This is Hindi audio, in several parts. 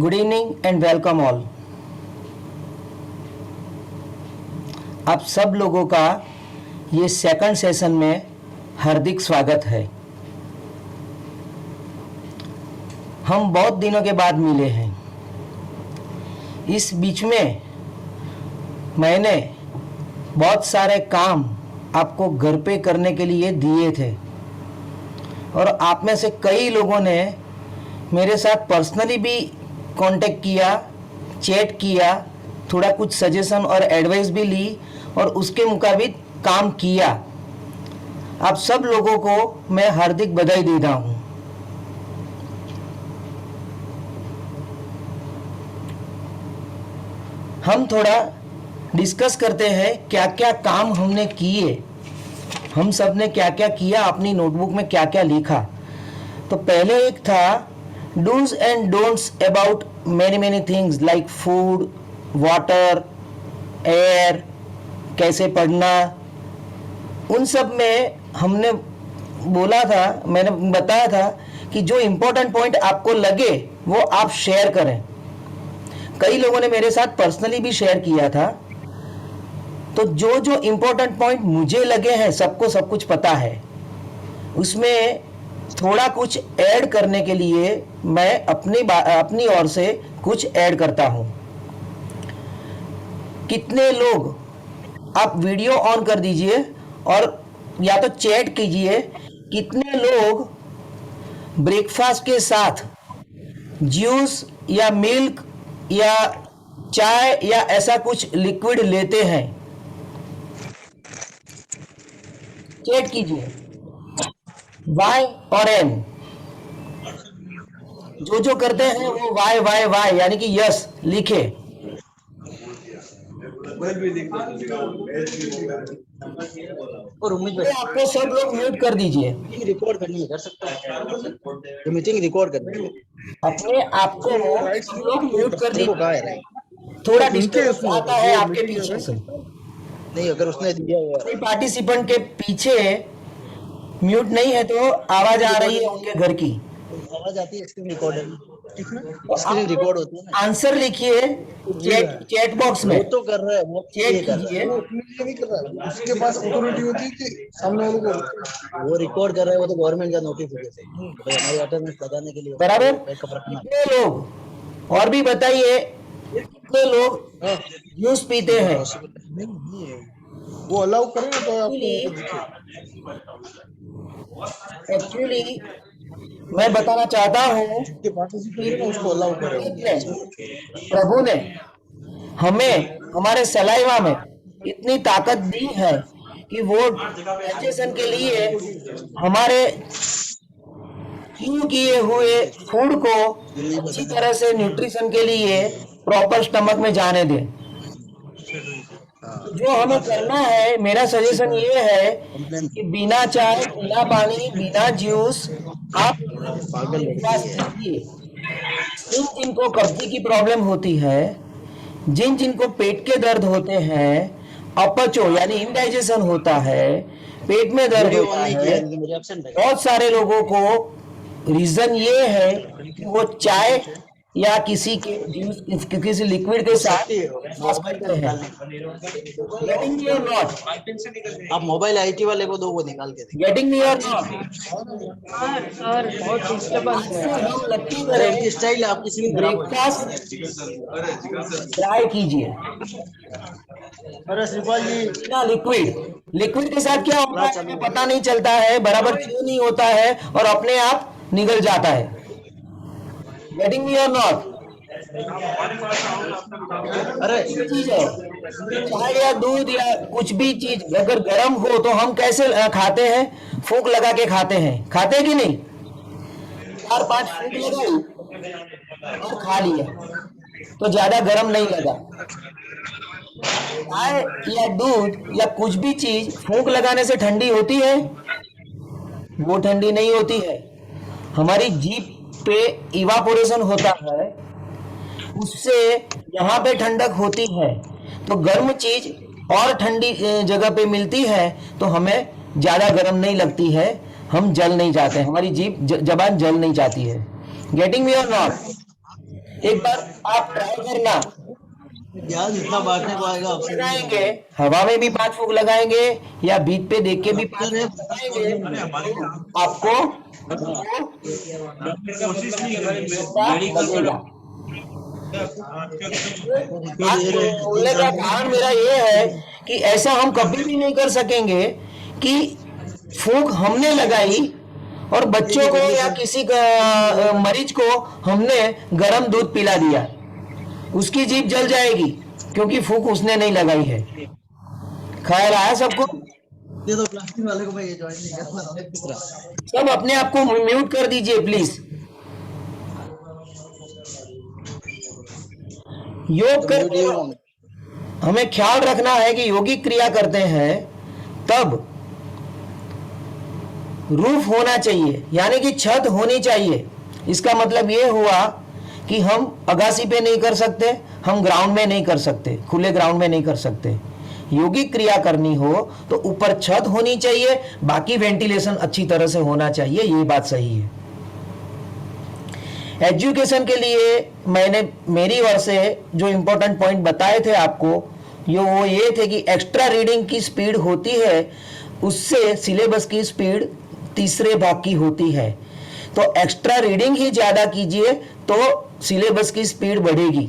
Good evening and welcome all. आप सब लोगों का ये सेकंड सेशन में हार्दिक स्वागत है। हम बहुत दिनों के बाद मिले हैं। इस बीच में मैंने बहुत सारे काम आपको घर पे करने के लिए दिए थे और आप में से कई लोगों ने मेरे साथ पर्सनली भी कांटेक्ट किया, चैट किया, थोड़ा कुछ सजेशन और एडवाइस भी ली और उसके मुताबिक काम किया। आप सब लोगों को मैं हार्दिक बधाई देता हूँ। हम थोड़ा डिस्कस करते हैं क्या क्या काम हमने किए, हम सब ने क्या क्या किया, अपनी नोटबुक में क्या क्या लिखा। तो पहले एक था dos and don'ts about many things like food, water, air, कैसे पढ़ना। उन सब में हमने बोला था, मैंने बताया था कि जो इम्पोर्टेंट पॉइंट आपको लगे वो आप शेयर करें। कई लोगों ने मेरे साथ पर्सनली भी शेयर किया था। तो जो जो इम्पोर्टेंट पॉइंट मुझे लगे हैं, सबको सब कुछ पता है, उसमें थोड़ा कुछ ऐड करने के लिए मैं अपनी ओर से कुछ ऐड करता हूं। कितने लोग, आप वीडियो ऑन कर दीजिए और या तो चैट कीजिए, कितने लोग ब्रेकफास्ट के साथ जूस या मिल्क या चाय या ऐसा कुछ लिक्विड लेते हैं? चैट कीजिए वाई और एन। जो करते हैं वो वाई वाई वाई यानी कि यस लिखे। और उम्मीद तो आपको सब लोग म्यूट कर दीजिए। मीटिंग रिकॉर्ड करनी है, कर सकते हैं। मीटिंग रिकॉर्ड करनी है। अपने आपको सब लोग म्यूट कर देखो कहाँ है दीजिए। राइट। थोड़ा डिस्टर्बेंस आता है आपके पीछे से। नहीं, अगर उसने दिया हुआ कोई पार्टिसिपेंट के पीछे म्यूट नहीं है तो आवाज आ रही है उनके घर की। आवाज आती है, स्क्रीन रिकॉर्ड है, स्क्रीन रिकॉर्ड होती है ना। आंसर लिखिए चैट बॉक्स में, वो तो कर रहा है, वो चैट ये कर रहा कीजिए। है, वो अपने लिए नहीं कर रहा है। उसके पास अथॉरिटी होती है कि सामने वाले को वो रिकॉर्ड कर रहा है। वो तो गवर्नमेंट का नोटिफिकेशन है भाई, हमारी अटेंडेंस लगाने के लिए बराबर। बैकअप रखना। कितने लोग, और भी बताइए, कितने लोग जूस पीते हैं? नहीं है, वो अलाउ करेंगे तो आपको एक्चुअली मैं बताना चाहता हूँ जितने पार्टिसिपेंट है उसको अलाउ करेंगे। प्रभु ने हमें हमारे सलाइवा में इतनी ताकत दी है कि वो डाइजेशन के लिए हमारे च्यू किए हुए फूड को अच्छी तरह से न्यूट्रिशन के लिए प्रॉपर स्टमक में जाने दें। जो हमें करना है, मेरा सजेशन ये है कि बिना चाय, बिना पानी, बिना जूस आप पागल ब्रेकफास्ट लड़की है। कीजिए। जिन जिनको कब्जी की प्रॉब्लम होती है, जिन जिनको पेट के दर्द होते हैं, अपचो यानी इंडाइजेशन होता है, पेट में दर्द वीडियो ऑन होता नहीं है, किया, मुझे एब्सेंट है। बहुत सारे लोगों को रीजन ये है कि वो चाय या किसी के जूस, किसी लिक्विड के साथ ब्रेकफास्ट मोबाइल करते का हैं। निकालने गेटिंग मी और नॉट? आप मोबाइल आईटी वाले को दो, वो निकाल के देंगे। गेटिंग मी और नॉट? सर बहुत डिस्टर्बेंस है। हम नक्की अरे करें, उनकी स्टाइल है, आपकी स्क्रीन खराब हो ब्रेकफास्ट ट्राई कीजिए अरे श्रीपाल जी, बिना लिक्विड। लिक्विड के साथ क्या होता है हमें पता नहीं चलता है, बराबर च्यू नहीं होता है और अपने आप निगल जाता है। गेटिंग मी और नॉट? अरे चीज है, चाय या दूध या कुछ भी चीज अगर गर्म हो तो हम कैसे खाते हैं? फूंक लगा के खाते हैं, खाते हैं कि नहीं? 4-5 फूंक लगाई और खा लिया तो ज्यादा गर्म नहीं लगा। चाय या दूध या कुछ भी चीज फूंक लगाने से ठंडी होती है? वो ठंडी नहीं होती है। हमारी जीभ पे इवापोरेशन होता है, उससे यहाँ पे ठंडक होती है, तो गर्म चीज और ठंडी जगह पे मिलती है तो हमें ज्यादा गर्म नहीं लगती है, हम जल नहीं जाते, हमारी जीभ जबान जल नहीं जाती है। गेटिंग मी और नॉट? एक बार आप ट्राई करना, गैस इतना बांटने को आएगा आपसे। लगाएंगे हवा में भी 5 फूंक लगाएंगे या बीच पे देख के भी 5 अरे फूंक लगाएंगे, तो आपको लगेगा। बोलने का कारण मेरा ये है कि ऐसा हम कभी भी नहीं कर सकेंगे कि फूंक हमने लगाई और बच्चों को या किसी मरीज को हमने गर्म दूध पिला दिया, उसकी जीभ जल जाएगी क्योंकि फूंक उसने नहीं लगाई है। ख्याल आया सबको? ये तो प्लास्टिक वाले को मैं ये ज्वाइन नहीं कर रहा दूसरा। सब अपने आप को म्यूट कर दीजिए प्लीज। योग करते वक्त हमें ख्याल रखना है कि योगिक क्रिया करते हैं तब रूफ होना चाहिए, यानी कि छत होनी चाहिए। इसका मतलब ये हुआ कि हम अगासी पे नहीं कर सकते, हम ग्राउंड में नहीं कर सकते, खुले ग्राउंड में नहीं कर सकते। योगिक क्रिया करनी हो तो ऊपर छत होनी चाहिए, बाकी वेंटिलेशन अच्छी तरह से होना चाहिए, ये बात सही है। एजुकेशन के लिए मैंने मेरी ओर से जो इंपॉर्टेंट पॉइंट बताए थे आपको, वो ये थे कि एक्स्ट्रा रीडिंग की स्पीड होती है, उससे सिलेबस की स्पीड तीसरे भाग की होती है। तो एक्स्ट्रा रीडिंग ही ज्यादा कीजिए तो सिलेबस की स्पीड बढ़ेगी।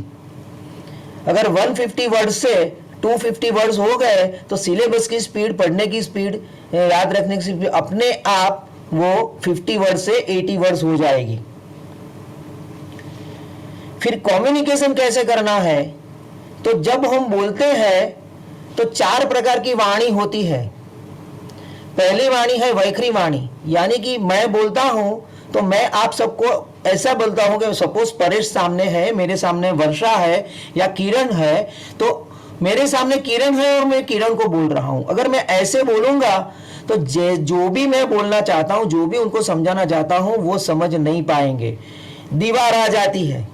अगर 150 वर्ड से 250 वर्ड्स हो गए तो सिलेबस की स्पीड, पढ़ने की स्पीड, याद रखने की स्पीड अपने आप वो 50 वर्ड से 80 वर्ड्स हो जाएगी। फिर कम्युनिकेशन कैसे करना है, तो जब हम बोलते हैं तो 4 प्रकार की वाणी होती है। पहली वाणी है वैखरी वाणी, यानी कि मैं बोलता हूं तो मैं आप सबको ऐसा बोलता हूं कि सपोज परेश सामने है, मेरे सामने वर्षा है या किरण है, तो मेरे सामने किरण है और मैं किरण को बोल रहा हूं। अगर मैं ऐसे बोलूंगा तो जो भी मैं बोलना चाहता हूं, जो भी उनको समझाना चाहता हूं, वो समझ नहीं पाएंगे, दीवार आ जाती है।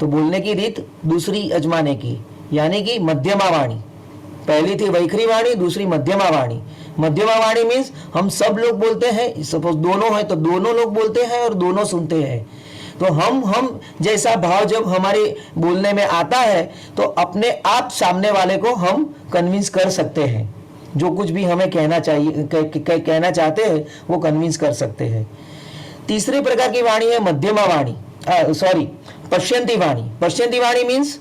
तो बोलने की रीत दूसरी अजमाने की, यानी कि मध्यमा वाणी। पहली थी वैखरी वाणी, दूसरी मध्यमा वाणी। मध्यमा वाणी मीन्स हम सब लोग बोलते हैं, सपोज दोनों है तो दोनों लोग बोलते हैं और दोनों सुनते हैं। तो हम जैसा भाव जब हमारे बोलने में आता है तो अपने आप सामने वाले को हम कन्विंस कर सकते हैं, जो कुछ भी हमें कहना चाहिए, कहना चाहते हैं वो कन्विंस कर सकते हैं। तीसरी प्रकार की वाणी है मध्यमा वाणी, पश्यंती वाणी। पश्यंती वाणी मीन्स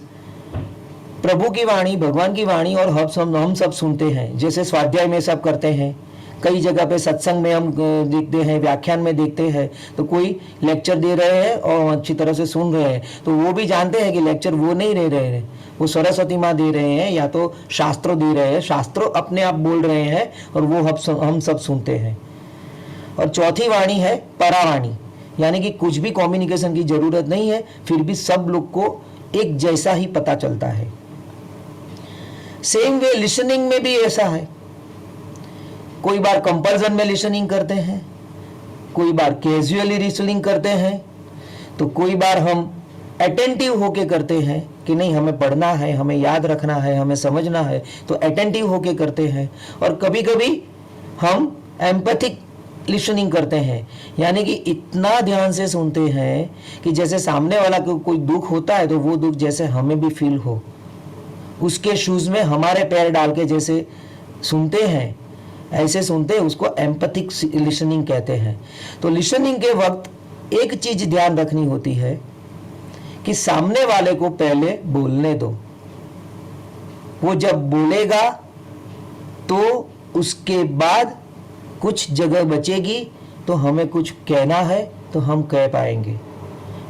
प्रभु की वाणी, भगवान की वाणी, और हम सब सुनते हैं। जैसे स्वाध्याय में सब करते हैं, कई जगह पे सत्संग में हम देखते हैं, व्याख्यान में देखते हैं, तो कोई लेक्चर दे रहे हैं और अच्छी तरह से सुन रहे हैं, तो वो भी जानते हैं कि लेक्चर वो नहीं दे रहे हैं, वो सरस्वती माँ दे रहे हैं या तो शास्त्र दे रहे हैं, शास्त्र अपने आप बोल रहे हैं और वो हम सब सुनते हैं। और चौथी वाणी है परावाणी, यानी कि कुछ भी कम्युनिकेशन की जरूरत नहीं है, फिर भी सब लोग को एक जैसा ही पता चलता है। सेम वे लिसनिंग में भी ऐसा है, कोई बार कंपल्सन में लिसनिंग करते हैं, कोई बार कैजुअली लिसनिंग करते हैं, तो कोई बार हम अटेंटिव होके करते हैं कि नहीं हमें पढ़ना है, हमें याद रखना है, हमें समझना है, तो अटेंटिव होके करते हैं। और कभी कभी हम एम्पैथिक लिसनिंग करते हैं, यानी कि इतना ध्यान से सुनते हैं कि जैसे सामने वाला को कोई दुख होता है तो वो दुख जैसे हमें भी फील हो, उसके शूज में हमारे पैर डाल के जैसे सुनते हैं, ऐसे सुनते हैं, उसको एम्पैथिक लिसनिंग कहते हैं। तो लिसनिंग के वक्त एक चीज ध्यान रखनी होती है कि सामने वाले को पहले बोलने दो, वो जब बोलेगा तो उसके बाद कुछ जगह बचेगी तो हमें कुछ कहना है तो हम कह पाएंगे।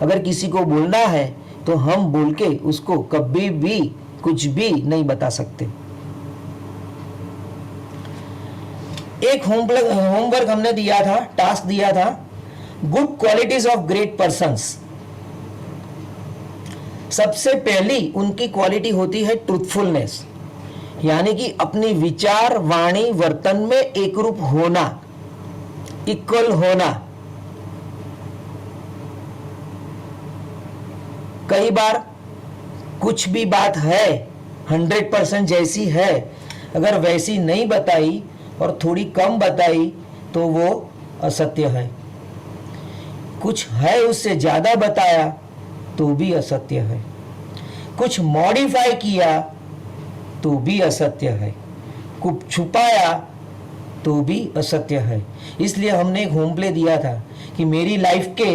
अगर किसी को बोलना है तो हम बोल के उसको कभी भी कुछ भी नहीं बता सकते। एक होमवर्क हमने दिया था, टास्क दिया था, good qualities of great persons. सबसे पहली उनकी क्वालिटी होती है ट्रूथफुलनेस, यानी कि अपनी विचार, वाणी, वर्तन में एक रूप होना, इक्वल होना। कई बार कुछ भी बात है 100% जैसी है, अगर वैसी नहीं बताई और थोड़ी कम बताई तो वो असत्य है। कुछ है उससे ज्यादा बताया तो भी असत्य है, कुछ मॉडिफाई किया तो भी असत्य है, कुछ छुपाया तो भी असत्य है। इसलिए हमने एक होम प्ले दिया था कि मेरी लाइफ के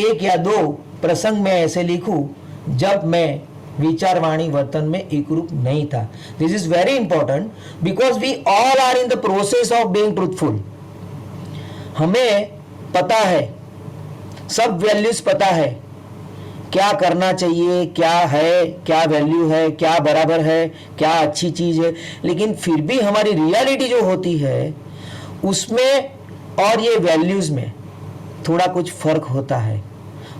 1 या 2 प्रसंग मैं ऐसे लिखूं जब मैं विचार वाणी वर्तन में एकरूप नहीं था। This is very important because we all are in the process of being truthful. हमें पता है, सब वैल्यूज पता है, क्या करना चाहिए, क्या है, क्या वैल्यू है, क्या बराबर है, क्या अच्छी चीज है, लेकिन फिर भी हमारी रियलिटी जो होती है उसमें और ये वैल्यूज में थोड़ा कुछ फर्क होता है।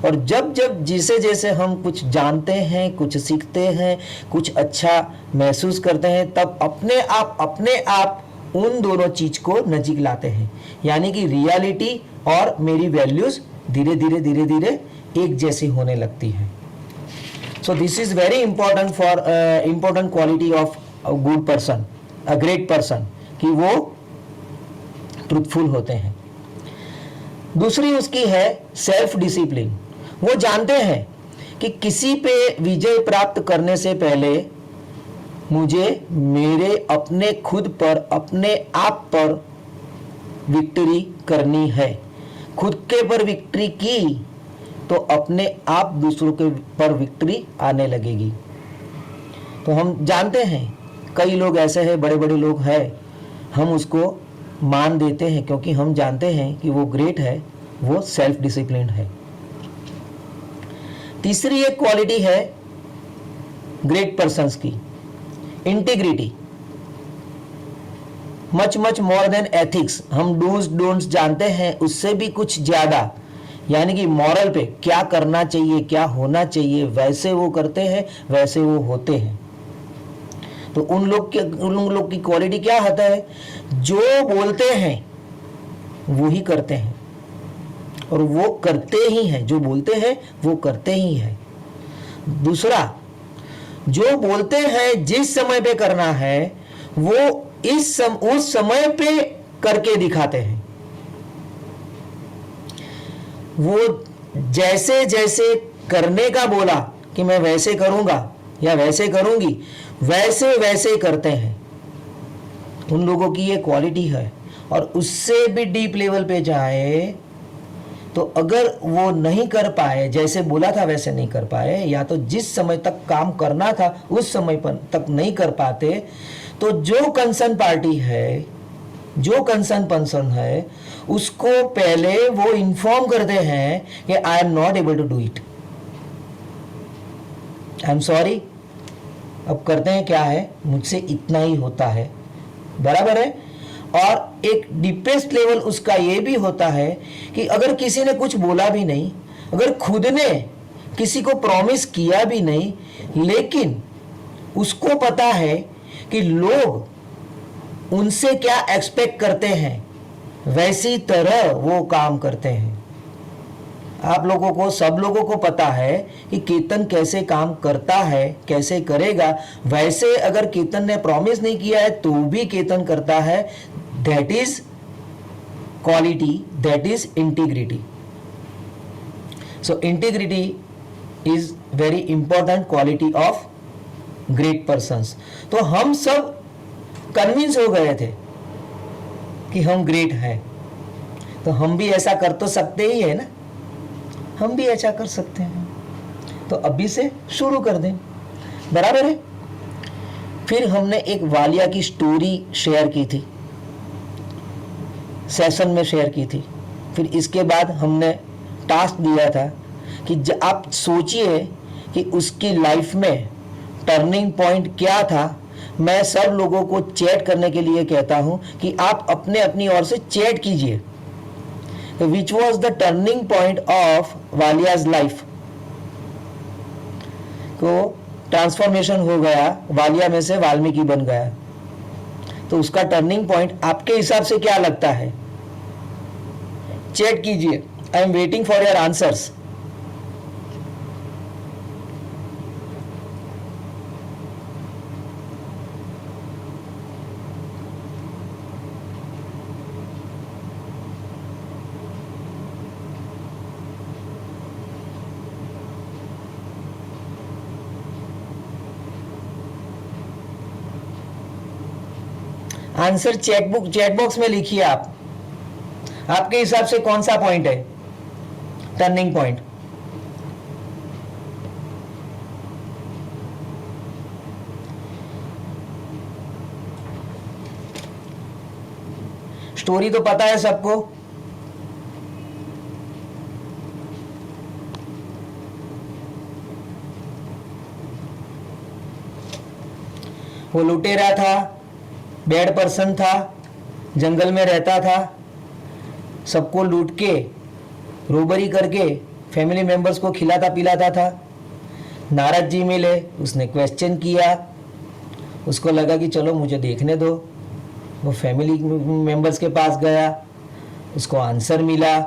और जब जब जैसे जैसे हम कुछ जानते हैं, कुछ सीखते हैं, कुछ अच्छा महसूस करते हैं, तब अपने आप उन दोनों चीज को नजीक लाते हैं, यानी कि रियलिटी और मेरी वैल्यूज धीरे धीरे एक जैसी होने लगती है। So this is very important for important quality of a good person, a great person, कि वो ट्रूथफुल होते हैं। दूसरी उसकी है सेल्फ डिसिप्लिन। वो जानते हैं कि किसी पे विजय प्राप्त करने से पहले मुझे मेरे अपने खुद पर, अपने आप पर विक्ट्री करनी है। खुद के पर विक्ट्री की तो अपने आप दूसरों के पर विक्ट्री आने लगेगी। तो हम जानते हैं कई लोग ऐसे हैं, बड़े बड़े लोग हैं, हम उसको मान देते हैं क्योंकि हम जानते हैं कि वो ग्रेट है, वो सेल्फ डिसिप्लिन है। तीसरी एक क्वालिटी है ग्रेट पर्संस की, integrity. Much more than ethics. हम डूज डोंट्स जानते हैं, उससे भी कुछ ज्यादा, यानी कि मॉरल पे क्या करना चाहिए, क्या होना चाहिए, वैसे वो करते हैं, वैसे वो होते हैं। तो उन लोग की क्वालिटी क्या होता है, जो बोलते हैं वो ही करते हैं, और वो करते ही हैं, जो बोलते हैं वो करते ही हैं। दूसरा, जो बोलते हैं जिस समय पे करना है वो उस समय पे करके दिखाते हैं। वो जैसे जैसे करने का बोला कि मैं वैसे करूंगा या वैसे करूंगी, वैसे वैसे करते हैं। उन लोगों की ये क्वालिटी है। और उससे भी डीप लेवल पे जाए तो अगर वो नहीं कर पाए, जैसे बोला था वैसे नहीं कर पाए, या तो जिस समय तक काम करना था उस समय पर तक नहीं कर पाते, तो जो कंसर्न पार्टी है, जो कंसर्न पर्सन है, उसको पहले वो इन्फॉर्म करते हैं कि I am not able to do it, I am sorry. अब करते हैं क्या है, मुझसे इतना ही होता है, बराबर है। और एक डीपेस्ट लेवल उसका ये भी होता है कि अगर किसी ने कुछ बोला भी नहीं, अगर खुद ने किसी को प्रॉमिस किया भी नहीं, लेकिन उसको पता है कि लोग उनसे क्या एक्सपेक्ट करते हैं, वैसी तरह वो काम करते हैं। आप लोगों को, सब लोगों को पता है कि कीर्तन कैसे काम करता है, कैसे करेगा, वैसे अगर कीर्तन ने प्रॉमिस नहीं किया है तो भी कीर्तन करता है। That is quality, that is integrity. So integrity is very important quality of great persons. तो हम सब कन्विंस हो गए थे कि हम ग्रेट हैं, तो हम भी ऐसा कर तो सकते ही है ना, हम भी ऐसा कर सकते हैं। तो अभी से शुरू कर दें, बराबर है। फिर हमने एक वालिया की स्टोरी शेयर की थी, सेशन में शेयर की थी। फिर इसके बाद हमने टास्क दिया था कि आप सोचिए कि उसकी लाइफ में टर्निंग पॉइंट क्या था। मैं सब लोगों को चैट करने के लिए कहता हूं कि आप अपने अपनी ओर से चैट कीजिए, which was the turning point of Walia's life. को ट्रांसफॉर्मेशन हो गया, वालिया में से वाल्मीकि बन गया, तो उसका टर्निंग पॉइंट आपके हिसाब से क्या लगता है? चैट कीजिए, I am waiting for your answers. Answer chat box में लिखिए आप। आपके हिसाब से कौन सा पॉइंट है टर्निंग पॉइंट? स्टोरी तो पता है सबको। वो लुटेरा था, बैड पर्सन था, जंगल में रहता था, सबको लूट के रोबरी करके फैमिली मेंबर्स को खिलाता पिलाता था। नारद जी मिले, उसने क्वेश्चन किया, उसको लगा कि चलो मुझे देखने दो। वो फैमिली मेंबर्स के पास गया, उसको आंसर मिला,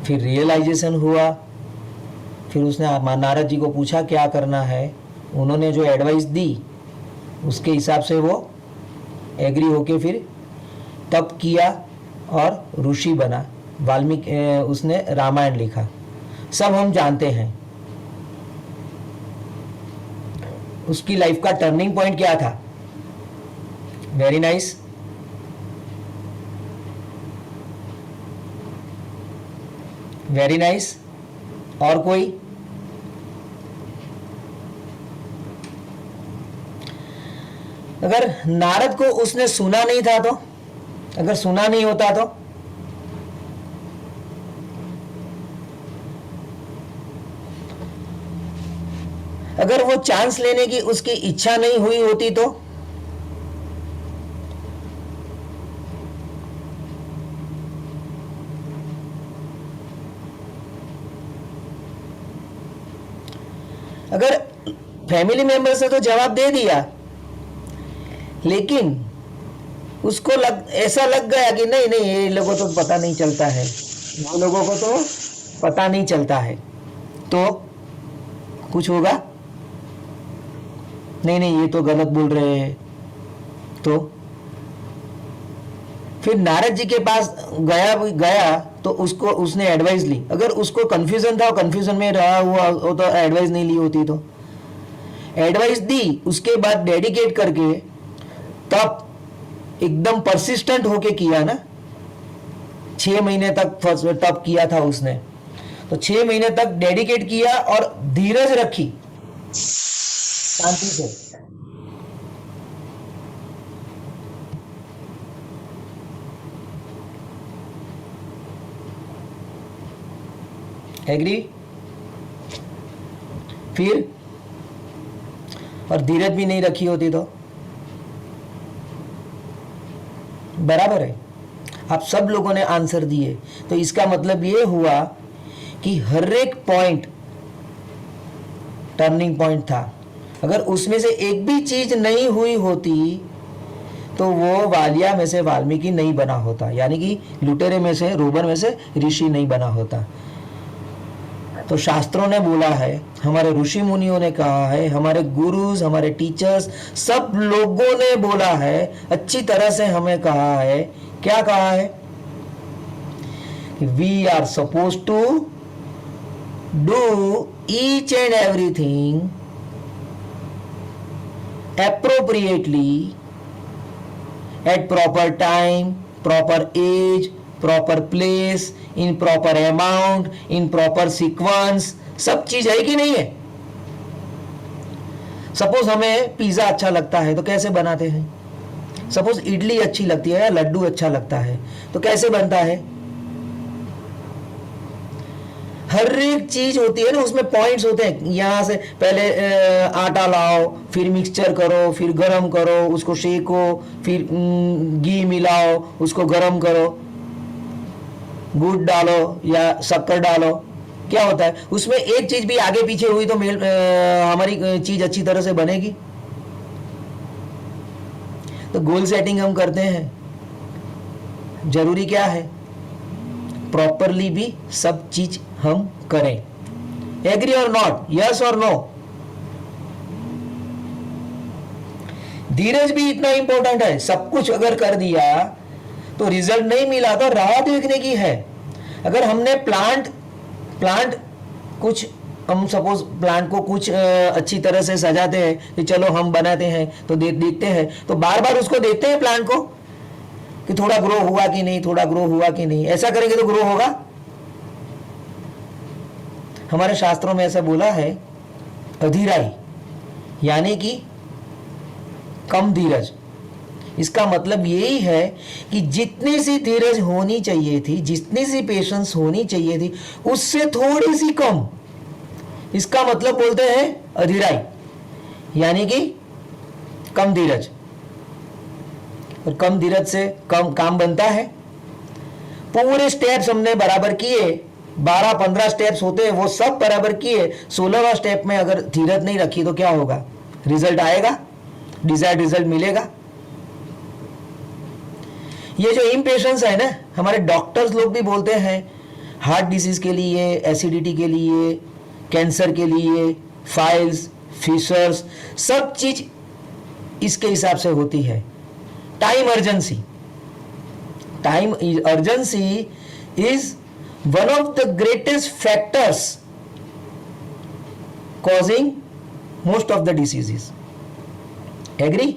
फिर रियलाइजेशन हुआ। फिर उसने नारद जी को पूछा क्या करना है। उन्होंने जो एडवाइस दी उसके हिसाब से वो एग्री होके फिर तप किया और ऋषि बना। वाल्मीकि उसने रामायण लिखा, सब हम जानते हैं। उसकी लाइफ का टर्निंग पॉइंट क्या था? Very nice. Very nice. और कोई? अगर नारद को उसने सुना नहीं था तो, अगर सुना नहीं होता तो? अगर वो चांस लेने की उसकी इच्छा नहीं हुई होती तो? अगर फैमिली मेंबर से तो जवाब दे दिया, लेकिन उसको ऐसा लग गया कि नहीं नहीं ये लोगों को तो पता नहीं चलता है, वो लोगों को तो पता नहीं चलता है, तो कुछ होगा? नहीं नहीं ये तो गलत बोल रहे हैं। तो फिर नारद जी के पास गया तो उसको उसने एडवाइस ली। अगर उसको कंफ्यूजन था, कंफ्यूजन में रहा हुआ वो तो एडवाइस नहीं ली होती। तो एडवाइस दी, उसके बाद डेडिकेट करके तब एकदम परसिस्टेंट होके किया ना। 6 महीने तक तब किया था उसने, तो 6 महीने तक डेडिकेट किया और धीरज रखी शांति से। एग्री? फिर और धीरज भी नहीं रखी होती तो? बराबर है। आप सब लोगों ने आंसर दिए, तो इसका मतलब ये हुआ कि हर एक पॉइंट टर्निंग पॉइंट था। अगर उसमें से एक भी चीज नहीं हुई होती तो वो वालिया में से वाल्मीकि नहीं बना होता, यानी कि लुटेरे में से, रोबर में से ऋषि नहीं बना होता। तो शास्त्रों ने बोला है, हमारे ऋषि मुनियों ने कहा है, हमारे गुरुज, हमारे टीचर्स, सब लोगों ने बोला है, अच्छी तरह से हमें कहा है। क्या कहा है? We are suppose to do each and everything appropriately at proper time, proper age, proper place, in proper amount, in proper sequence। सब चीज है कि नहीं है? सपोज हमें पिज्जा अच्छा लगता है तो कैसे बनाते हैं? सपोज इडली अच्छी लगती है या लड्डू अच्छा लगता है तो कैसे बनता है? हर एक चीज होती है ना, उसमें पॉइंट्स होते हैं। यहां से पहले आटा लाओ, फिर मिक्सचर करो, फिर गरम करो, उसको सेको, फिर घी मिलाओ, उसको गरम करो, गुड़ डालो या शक्कर डालो। क्या होता है उसमें? एक चीज भी आगे पीछे हुई तो हमारी चीज अच्छी तरह से बनेगी। तो गोल सेटिंग हम करते हैं, जरूरी क्या है? प्रॉपरली भी सब चीज हम करें। एग्री और नॉट? यस और नो? धीरज भी इतना इंपॉर्टेंट है। सब कुछ अगर कर दिया तो रिजल्ट नहीं मिला तो राह देखने की है। अगर हमने प्लांट कुछ हम सपोज प्लांट को कुछ अच्छी तरह से सजाते हैं कि चलो हम बनाते हैं तो देखते हैं, तो बार बार उसको देखते हैं प्लांट को कि थोड़ा ग्रो हुआ कि नहीं, थोड़ा ग्रो हुआ कि नहीं। ऐसा करेंगे तो ग्रो होगा। हमारे शास्त्रों में ऐसा बोला है, अधीराई यानी कि कम धीरज। इसका मतलब यही है कि जितनी सी धीरज होनी चाहिए थी, जितनी सी पेशेंस होनी चाहिए थी, उससे थोड़ी सी कम। इसका मतलब बोलते हैं अधीराई यानी कि कम धीरज। और कम धीरज से कम काम बनता है। पूरे स्टेप्स हमने बराबर किए, 12-15 स्टेप्स होते हैं, वो सब बराबर किए, 16वां स्टेप में अगर धीरज नहीं रखी तो क्या होगा? रिजल्ट आएगा, डिजायर्ड रिजल्ट मिलेगा। ये जो इम्पेशंस है ना, हमारे डॉक्टर्स लोग भी बोलते हैं हार्ट डिसीज के लिए, एसिडिटी के लिए, कैंसर के लिए, फाइल्स, फिशर्स, सब चीज इसके हिसाब से होती है। Time urgency, time urgency is one of the greatest factors causing most of the decisions. Agree?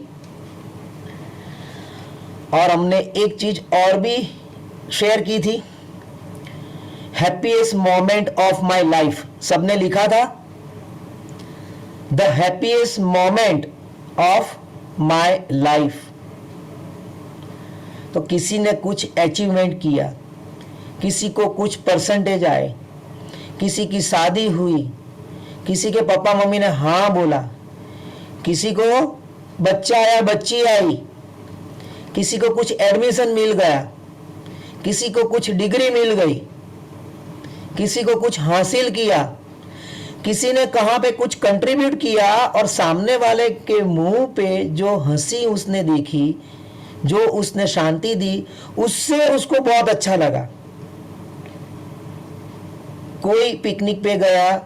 और हमने एक चीज और भी शेयर की थी, happiest moment of my life. सबने लिखा था the happiest moment of my life. तो किसी ने कुछ अचीवमेंट किया, किसी को कुछ परसेंटेज आए, किसी की शादी हुई, किसी के पापा मम्मी ने हाँ बोला, किसी को बच्चा आया, बच्ची आई, किसी को कुछ एडमिशन मिल गया, किसी को कुछ डिग्री मिल गई, किसी को कुछ हासिल किया, किसी ने कहां पे कुछ कंट्रीब्यूट किया और सामने वाले के मुंह पे जो हंसी उसने देखी, जो उसने शांति दी, उससे उसको बहुत अच्छा लगा। कोई पिकनिक पे गया,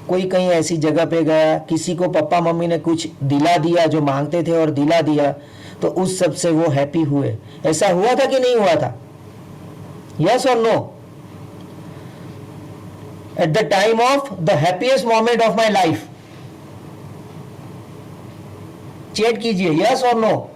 कोई कहीं ऐसी जगह पे गया, किसी को पापा मम्मी ने कुछ दिला दिया जो मांगते थे और दिला दिया, तो उस सब से वो हैप्पी हुए। ऐसा हुआ था कि नहीं हुआ था? यस और no? At the time of the happiest moment of my life, chat कीजिए, यस और नो?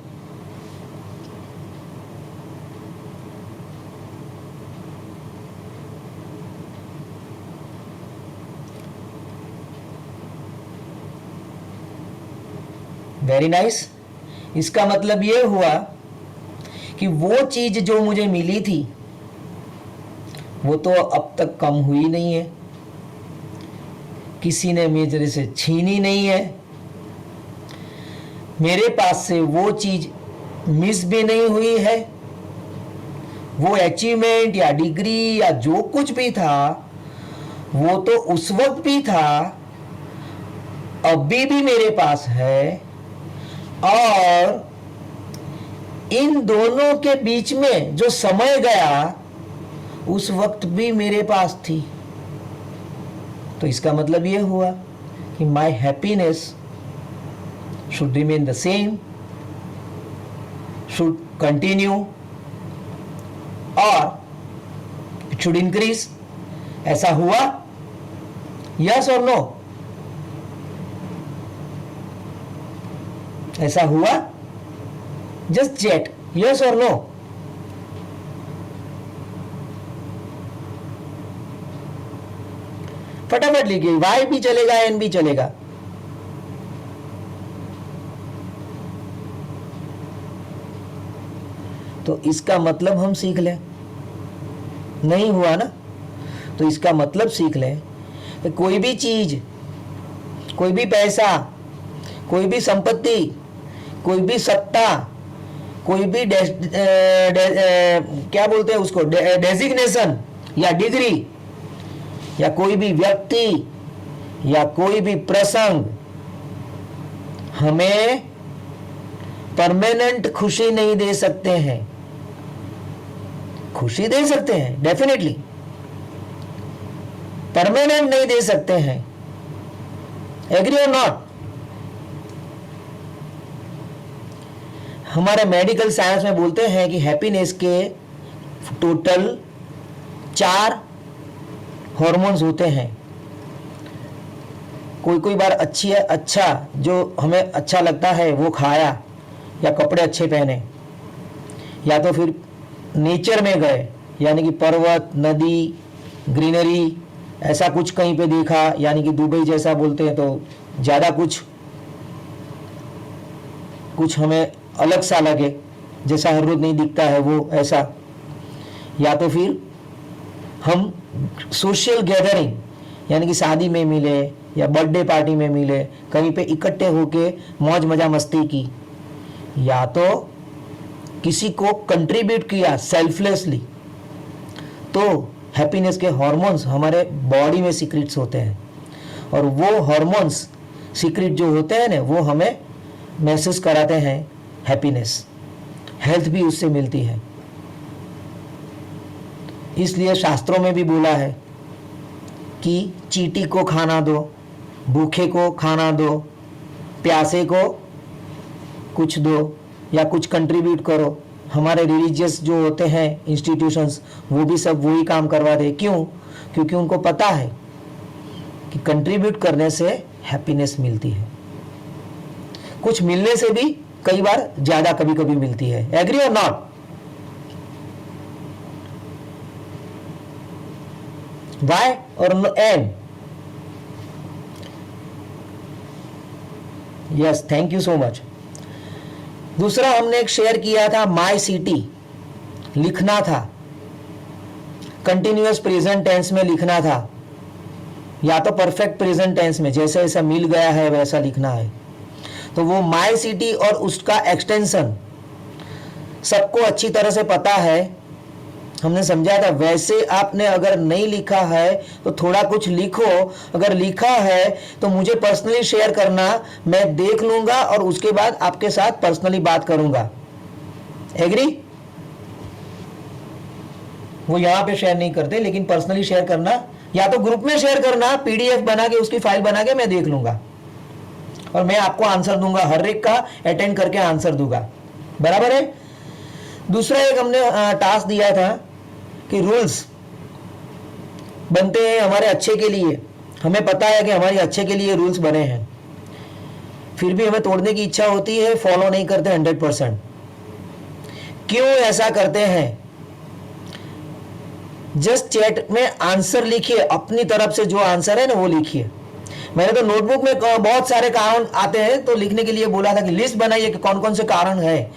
Very nice. इसका मतलब ये हुआ कि वो चीज जो मुझे मिली थी वो तो अब तक कम हुई नहीं है, किसी ने मेरे से छीनी नहीं है, मेरे पास से वो चीज मिस भी नहीं हुई है। वो अचीवमेंट या डिग्री या जो कुछ भी था वो तो उस वक्त भी था, अभी भी मेरे पास है, और इन दोनों के बीच में जो समय गया उस वक्त भी मेरे पास थी। तो इसका मतलब यह हुआ कि my happiness should remain the same, should continue और इट शुड इंक्रीज। ऐसा हुआ? यस और नो? ऐसा हुआ? जस्ट चेट, यस और नो? फटाफट लिखिए, वाई भी चलेगा, एन भी चलेगा। तो इसका मतलब हम सीख लें। नहीं हुआ ना? तो इसका मतलब सीख लें कि कोई भी चीज, कोई भी पैसा, कोई भी संपत्ति, कोई भी सत्ता, कोई भी क्या बोलते हैं उसको, डेजिग्नेशन या डिग्री, या कोई भी व्यक्ति या कोई भी प्रसंग हमें परमानेंट खुशी नहीं दे सकते हैं। खुशी दे सकते हैं डेफिनेटली, परमानेंट नहीं दे सकते हैं। एग्री और नॉट? हमारे मेडिकल साइंस में बोलते हैं कि हैप्पीनेस के टोटल 4 हार्मोन्स होते हैं। कोई कोई बार अच्छा जो हमें अच्छा लगता है वो खाया, या कपड़े अच्छे पहने, या तो फिर नेचर में गए, यानी कि पर्वत, नदी, ग्रीनरी, ऐसा कुछ कहीं पे देखा, यानी कि दुबई जैसा बोलते हैं तो ज़्यादा कुछ हमें अलग सा लगे, जैसा हर रोज नहीं दिखता है वो, ऐसा। या तो फिर हम सोशल गैदरिंग, यानी कि शादी में मिले या बर्थडे पार्टी में मिले, कहीं पे इकट्ठे होके मौज मजा मस्ती की, या तो किसी को कंट्रीब्यूट किया सेल्फलेसली, तो हैप्पीनेस के हार्मोन्स हमारे बॉडी में सीक्रेट्स होते हैं, और वो हार्मोन्स सीक्रेट जो होते हैं ना, वो हमें महसूस कराते हैं हैप्पीनेस, हेल्थ भी उससे मिलती है। इसलिए शास्त्रों में भी बोला है कि चींटी को खाना दो, भूखे को खाना दो, प्यासे को कुछ दो, या कुछ कंट्रीब्यूट करो। हमारे रिलीजियस जो होते हैं इंस्टीट्यूशंस, वो भी सब वही काम करवा दे। क्यों? क्योंकि उनको पता है कि कंट्रीब्यूट करने से हैप्पीनेस मिलती है। कुछ मिलने से भी कई बार ज्यादा कभी कभी मिलती है। एग्री और नॉट? वाई और and? Yes, thank you so much. दूसरा हमने एक शेयर किया था, माई सिटी लिखना था, कंटिन्यूअस प्रेजेंट टेंस में लिखना था, या तो परफेक्ट प्रेजेंट टेंस में, जैसे ऐसा मिल गया है वैसा लिखना है। तो वो माई सिटी और उसका एक्सटेंशन सबको अच्छी तरह से पता है, हमने समझा था। वैसे आपने अगर नहीं लिखा है तो थोड़ा कुछ लिखो, अगर लिखा है तो मुझे पर्सनली शेयर करना, मैं देख लूंगा और उसके बाद आपके साथ पर्सनली बात करूंगा। एग्री? वो यहां पे शेयर नहीं करते, लेकिन पर्सनली शेयर करना, या तो ग्रुप में शेयर करना, पीडीएफ बना के उसकी फाइल बना के मैं देख लूंगा और मैं आपको आंसर दूंगा, हर एक का अटेंड करके आंसर दूंगा। बराबर है? दूसरा एक हमने टास्क दिया था कि रूल्स बनते हैं हमारे अच्छे के लिए, हमें पता है कि हमारे अच्छे के लिए रूल्स बने हैं, फिर भी हमें तोड़ने की इच्छा होती है, फॉलो नहीं करते 100%। क्यों ऐसा करते हैं? जस्ट चैट में आंसर लिखिए, अपनी तरफ से जो आंसर है ना वो लिखिए। मैंने तो नोटबुक में बहुत सारे कारण आते हैं तो लिखने के लिए बोला था कि लिस्ट बनाइए कि कौन कौन से कारण है,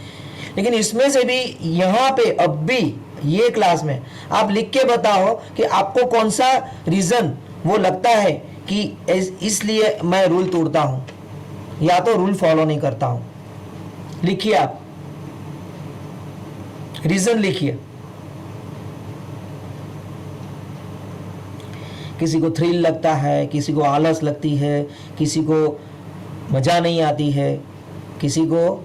लेकिन इसमें से भी यहाँ पे अब भी ये क्लास में आप लिख के बताओ कि आपको कौन सा रीजन वो लगता है कि इसलिए मैं रूल तोड़ता हूं या तो रूल फॉलो नहीं करता हूं। लिखिए, आप रीजन लिखिए। किसी को थ्रिल लगता है, किसी को आलस लगती है, किसी को मजा नहीं आती है, किसी को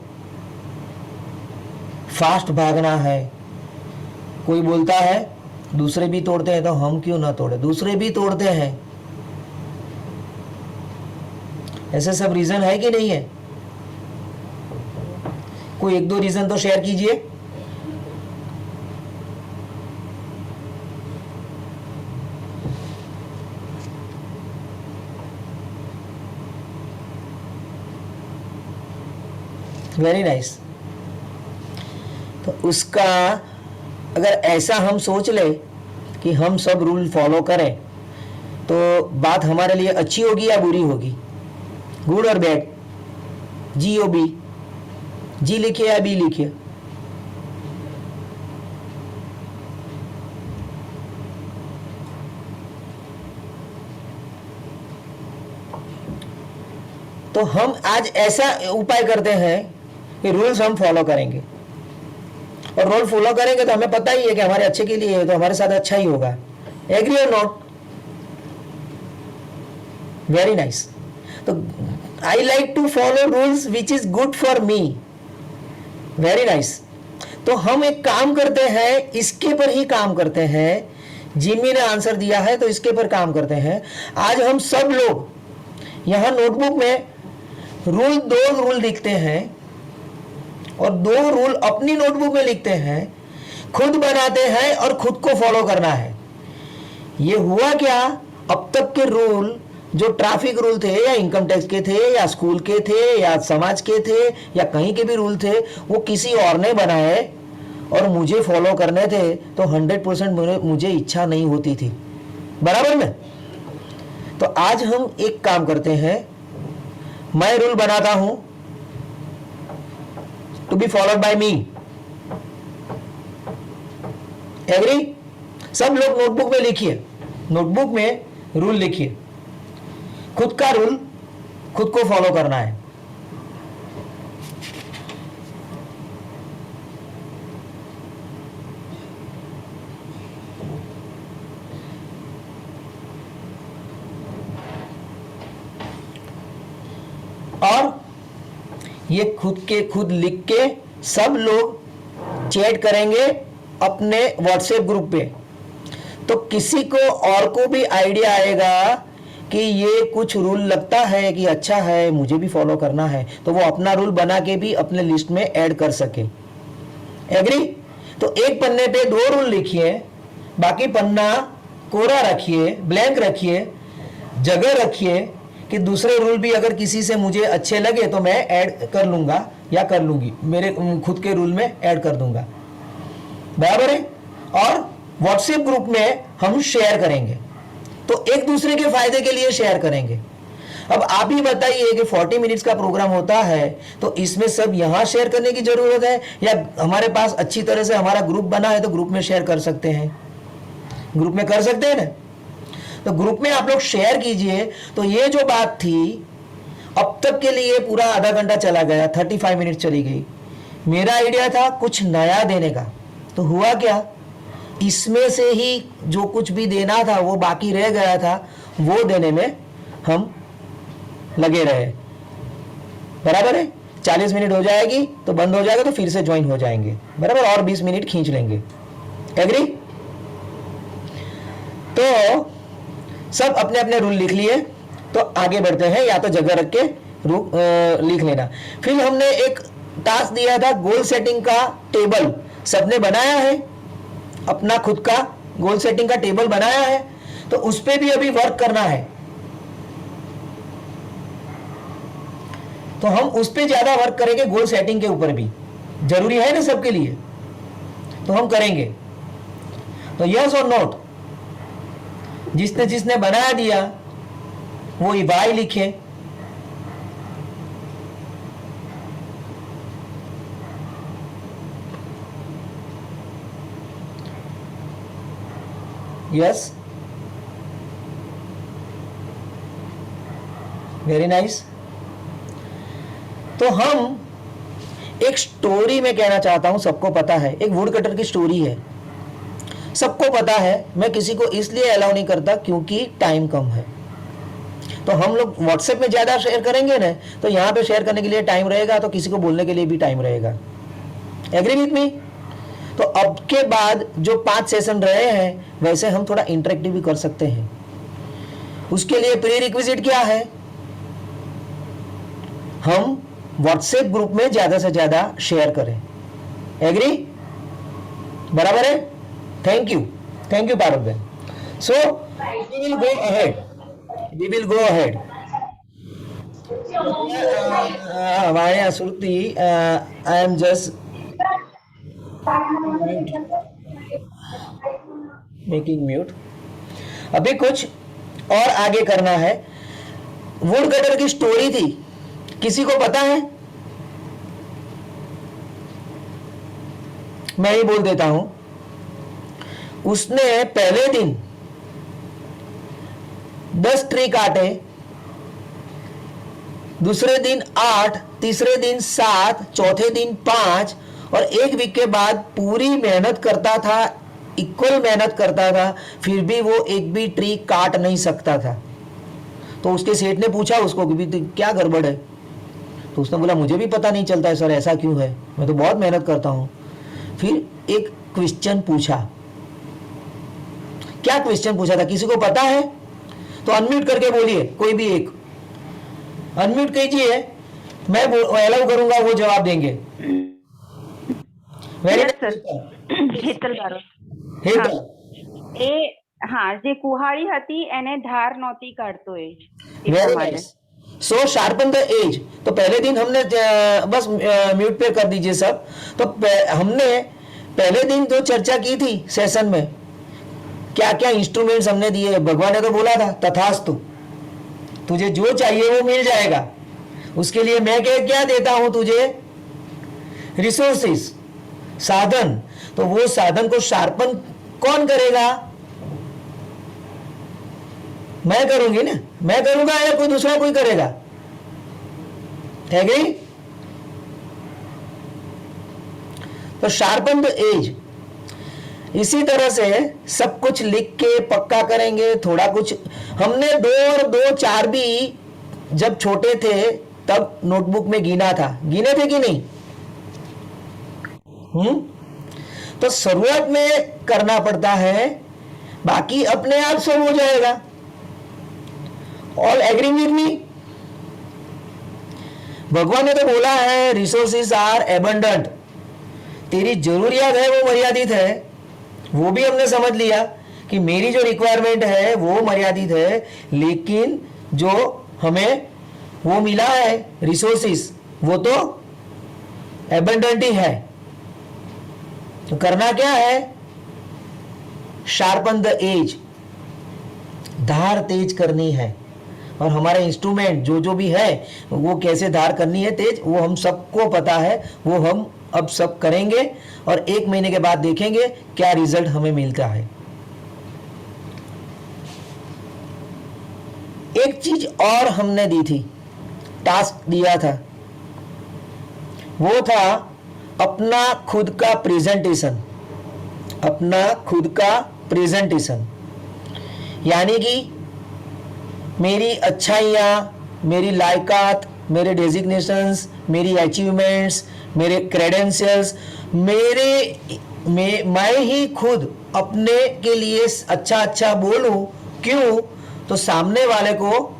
फास्ट भागना है। कोई बोलता है दूसरे भी तोड़ते हैं तो हम क्यों ना तोड़े, दूसरे भी तोड़ते हैं। ऐसे सब रीजन है कि नहीं है? कोई एक दो रीजन तो शेयर कीजिए। Very nice. तो उसका अगर ऐसा हम सोच ले कि हम सब रूल फॉलो करें तो बात हमारे लिए अच्छी होगी या बुरी होगी? गुड और बैड? जी ओ बी? जी लिखिए या बी लिखिए? तो हम आज ऐसा उपाय करते हैं कि रूल्स हम फॉलो करेंगे, और रूल फॉलो करेंगे तो हमें पता ही है कि हमारे अच्छे के लिए है, तो हमारे साथ अच्छा ही होगा। एग्री और नॉट? Very nice. तो I like to follow rules which is good for me. Very nice. तो हम एक काम करते हैं, इसके पर ही काम करते हैं। जिमी ने आंसर दिया है तो इसके पर काम करते हैं। आज हम सब लोग यहां नोटबुक में दो रूल लिखते हैं और दो रूल अपनी नोटबुक में लिखते हैं, खुद बनाते हैं और खुद को फॉलो करना है। ये हुआ क्या? अब तक के रूल जो ट्रैफिक रूल थे या इनकम टैक्स के थे या स्कूल के थे या समाज के थे या कहीं के भी रूल थे, वो किसी और ने बनाए और मुझे फॉलो करने थे, तो 100% मुझे इच्छा नहीं होती थी, बराबर में। तो आज हम एक काम करते हैं, मैं रूल बनाता हूं to be followed by me. Agree? सब लोग नोटबुक में लिखिए, नोटबुक में रूल लिखिए, खुद का रूल खुद को फॉलो करना है। और ये खुद के खुद लिख के सब लोग चैट करेंगे अपने व्हाट्सएप ग्रुप पे, तो किसी को और को भी आइडिया आएगा कि ये कुछ रूल लगता है कि अच्छा है, मुझे भी फॉलो करना है, तो वो अपना रूल बना के भी अपने लिस्ट में ऐड कर सके। एग्री? तो एक पन्ने पे 2 रूल लिखिए, बाकी पन्ना कोरा रखिए, ब्लैंक रखिए, जगह रखिए कि दूसरे रूल भी अगर किसी से मुझे अच्छे लगे तो मैं ऐड कर लूंगा या कर लूंगी, मेरे खुद के रूल में ऐड कर दूंगा, बराबर है। और व्हाट्सएप ग्रुप में हम शेयर करेंगे, तो एक दूसरे के फायदे के लिए शेयर करेंगे। अब आप ही बताइए कि 40 मिनट्स का प्रोग्राम होता है, तो इसमें सब यहां शेयर करने की जरूरत है या हमारे पास अच्छी तरह से हमारा ग्रुप बना है तो ग्रुप में शेयर कर सकते हैं? ग्रुप में कर सकते हैं ना? तो ग्रुप में आप लोग शेयर कीजिए। तो ये जो बात थी, अब तक के लिए पूरा आधा घंटा चला गया, 35 मिनट चली गई। मेरा आइडिया था कुछ नया देने का, तो हुआ क्या, इसमें से ही जो कुछ भी देना था वो बाकी रह गया था, वो देने में हम लगे रहे, बराबर है। 40 मिनट हो जाएगी तो बंद हो जाएगा, तो फिर से ज्वाइन हो जाएंगे, बराबर, और 20 मिनट खींच लेंगे। एग्री? तो सब अपने अपने रूल लिख लिए, तो आगे बढ़ते हैं, या तो जगह रख के लिख लेना। फिर हमने एक टास्क दिया था, गोल सेटिंग का टेबल सबने बनाया है, अपना खुद का गोल सेटिंग का टेबल बनाया है, तो उस पे भी अभी वर्क करना है। तो हम उस पे ज्यादा वर्क करेंगे, गोल सेटिंग के ऊपर भी जरूरी है ना सबके लिए, तो हम करेंगे। तो यस और नोट, जिसने जिसने बना दिया वो वाई लिखे, यस, वेरी नाइस। तो हम एक स्टोरी में कहना चाहता हूं, सबको पता है, एक वुड कटर की स्टोरी है, सबको पता है। मैं किसी को इसलिए अलाउ नहीं करता क्योंकि टाइम कम है। तो हम लोग व्हाट्सएप में ज्यादा शेयर करेंगे ना, तो यहां पे शेयर करने के लिए टाइम रहेगा, तो किसी को बोलने के लिए भी टाइम रहेगा। Agree with me? तो अब के बाद जो 5 सेशन रहे हैं, वैसे हम थोड़ा इंटरेक्टिव भी कर सकते हैं। उसके लिए प्री रिक्विजिट क्या है, हम व्हाट्सएप ग्रुप में ज्यादा से ज्यादा शेयर करें। एग्री? बराबर है? Thank you Parul ben. So we will go ahead, Maya Shruti, I am just making mute. अभी कुछ और आगे करना है। वुड कटर की स्टोरी थी, किसी को पता है? मैं ही बोल देता हूं। उसने पहले दिन 10 ट्री काटे, दूसरे दिन 8, तीसरे दिन 7, चौथे दिन 5, और 1 वीक के बाद पूरी मेहनत करता था, इक्वल मेहनत करता था, फिर भी वो एक भी ट्री काट नहीं सकता था। तो उसके सेठ ने पूछा उसको कि क्या गड़बड़ है, तो उसने बोला मुझे भी पता नहीं चलता है सर, ऐसा क्यों है, मैं तो बहुत मेहनत करता हूं। फिर एक क्वेश्चन पूछा। क्या क्वेश्चन पूछा था, किसी को पता है? तो अनम्यूट करके बोलिए, कोई भी एक अनम्यूट कीजिए, मैं अलाउ करूंगा, वो जवाब देंगे। वेरी હેતલ બારો હેતલ, એ હા જે કુહાડી હતી એને ધાર નહોતી કાઢતો એ very nice. So sharpen the edge. तो पहले दिन हमने बस म्यूट पे कर दीजिए सब। तो हमने पहले दिन जो चर्चा की थी सेशन में, क्या क्या इंस्ट्रूमेंट्स हमने दिए, भगवान ने तो बोला था तथास्तु, तुझे जो चाहिए वो मिल जाएगा। उसके लिए मैं क्या देता हूं तुझे, रिसोर्सेस, साधन। तो वो साधन को शार्पन कौन करेगा, मैं करूंगी ना, मैं करूंगा या कोई दूसरा कोई करेगा, एग्री? तो शार्पन द एज। इसी तरह से सब कुछ लिख के पक्का करेंगे। थोड़ा कुछ हमने 2 और 2 4 भी जब छोटे थे तब नोटबुक में गिना था, गिने थे कि नहीं? तो शुरुआत में करना पड़ता है, बाकी अपने आप सब हो जाएगा। All agree with me? भगवान ने तो बोला है रिसोर्सेस आर एबंडेंट। तेरी जरूरियात है वो मर्यादित है, वो भी हमने समझ लिया कि मेरी जो रिक्वायरमेंट है वो मर्यादित है, लेकिन जो हमें वो मिला है रिसोर्सेस वो तो एबंडेंट ही है। तो करना क्या है, शार्पन द एज, धार तेज करनी है। और हमारे इंस्ट्रूमेंट जो भी है वो कैसे धार करनी है तेज, वो हम सबको पता है, वो हम अब सब करेंगे और 1 महीने के बाद देखेंगे क्या रिजल्ट हमें मिलता है। एक चीज और हमने दी थी, टास्क दिया था, वो था अपना खुद का प्रेजेंटेशन। अपना खुद का प्रेजेंटेशन यानी कि मेरी अच्छाइयाँ, मेरी लायकात, मेरे डेजिग्नेशंस, मेरी अचीवमेंट्स, मेरे क्रेडेंशियल्स, मैं ही खुद अपने के लिए अच्छा बोलूं। क्यों? तो सामने वाले को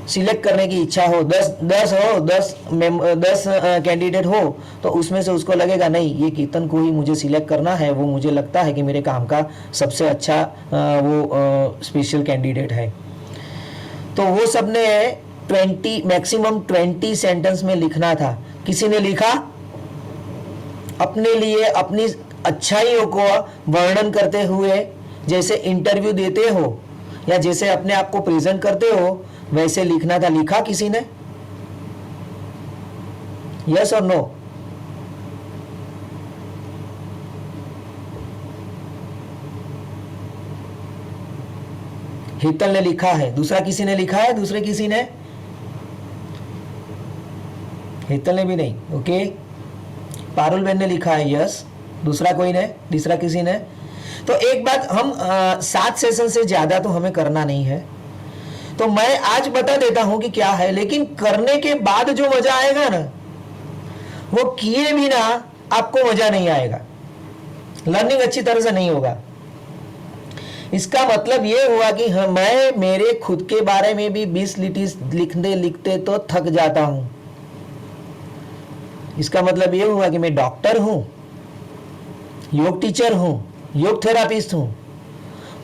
सिलेक्ट करने की इच्छा हो, 10 कैंडिडेट हो, तो उसमें से उसको लगेगा नहीं ये कीर्तन को ही मुझे सिलेक्ट करना है, वो मुझे लगता है कि मेरे काम का सबसे अच्छा वो स्पेशल कैंडिडेट है। तो वो सबने 20 मैक्सिमम 20 सेंटेंस में लिखना था। किसी ने लिखा अपने लिए अपनी अच्छाइयों को वर्णन करते हुए, जैसे इंटरव्यू देते हो या जैसे अपने आप को प्रेजेंट करते हो वैसे लिखना था। लिखा किसी ने? यस और नो? हितल ने लिखा है, दूसरा किसी ने लिखा है? दूसरे किसी ने? हितल ने भी नहीं, ओके। पारुल बहन ने लिखा है यस, दूसरा कोई ने? तीसरा किसी ने? तो एक बात, हम 7 सेशन से ज्यादा तो हमें करना नहीं है, तो मैं आज बता देता हूं कि क्या है, लेकिन करने के बाद जो मजा आएगा ना, वो किए भी ना आपको मजा नहीं आएगा, लर्निंग अच्छी तरह से नहीं होगा। इसका मतलब ये हुआ कि मैं मेरे खुद के बारे में भी 20 लिखते लिखते तो थक जाता हूं। इसका मतलब ये हुआ कि मैं डॉक्टर हूं, योग टीचर हूं, योग थेरापिस्ट हूं,